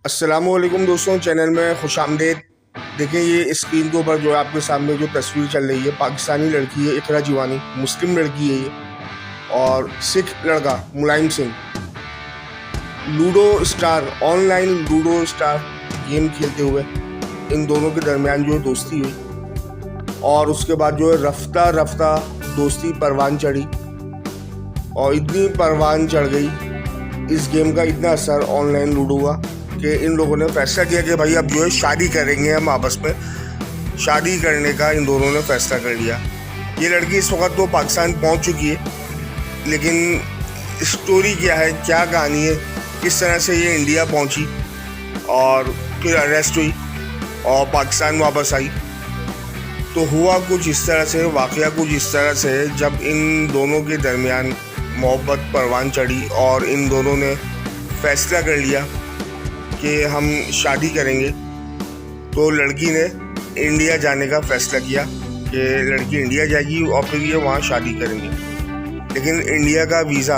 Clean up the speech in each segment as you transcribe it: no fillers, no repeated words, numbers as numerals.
अस्सलामुअलैकुम दोस्तों, चैनल में खुशामदीद। देखें, ये स्क्रीन के ऊपर जो है आपके सामने जो तस्वीर चल रही है, पाकिस्तानी लड़की है इकरा जीवानी, मुस्लिम लड़की है ये, और सिख लड़का Mulayam Singh. Ludo Star, online Ludo Star game खेलते हुए इन दोनों के दरमियान जो दोस्ती हुई, और उसके बाद जो है रफ्ता रफ्ता दोस्ती परवान चढ़ी, और इतनी परवान चढ़ गई, इस गेम का इतना असर ऑनलाइन लूडो हुआ कि इन लोगों ने फैसला किया कि भाई अब जो है शादी करेंगे हम आपस में। शादी करने का इन दोनों ने फैसला कर लिया। ये लड़की इस वक्त तो पाकिस्तान पहुंच चुकी है, लेकिन स्टोरी क्या है, क्या कहानी है, किस तरह से ये इंडिया पहुंची और फिर अरेस्ट हुई और पाकिस्तान वापस आई। तो हुआ कुछ इस तरह से, वाक़या कुछ इस तरह से, जब इन दोनों के दरमियान मोहब्बत परवान चढ़ी और इन दोनों ने फैसला कर लिया कि हम शादी करेंगे। तो लड़की ने इंडिया जाने का फ़ैसला किया कि लड़की इंडिया जाएगी और फिर ये वहाँ शादी करेंगे। लेकिन इंडिया का वीज़ा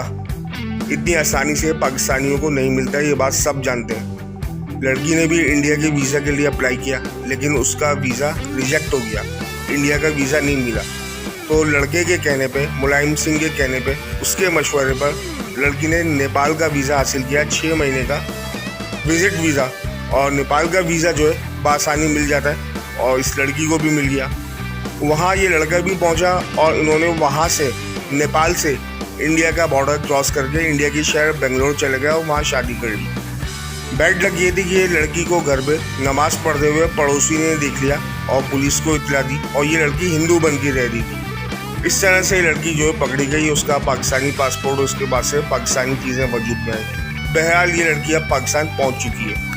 इतनी आसानी से पाकिस्तानियों को नहीं मिलता, ये बात सब जानते हैं। लड़की ने भी इंडिया के वीज़ा के लिए अप्लाई किया, लेकिन उसका वीज़ा रिजेक्ट हो गया, इंडिया का वीज़ा नहीं मिला। तो लड़के के कहने पे, मुलायम सिंह के कहने पे, उसके मशवरे पर लड़की ने नेपाल का वीज़ा हासिल किया, 6 महीने का विज़िट वीज़ा। और नेपाल का वीज़ा जो है बआसानी मिल जाता है, और इस लड़की को भी मिल गया। वहाँ ये लड़का भी पहुँचा और इन्होंने वहाँ से, नेपाल से इंडिया का बॉर्डर क्रॉस करके इंडिया की शहर बेंगलोर चले गया और वहाँ शादी कर ली। बैड लग ये थी कि ये लड़की को घर पे नमाज़ पढ़ते हुए पड़ोसी ने देख लिया और पुलिस को इतला दी, और ये लड़की हिंदू बन के रह रही थी। इस तरह से लड़की जो है पकड़ी गई, उसका पाकिस्तानी पासपोर्ट, उसके पास से पाकिस्तानी चीज़ें वजूद में आई। बहरहाल ये लड़की अब पाकिस्तान पहुंच चुकी है।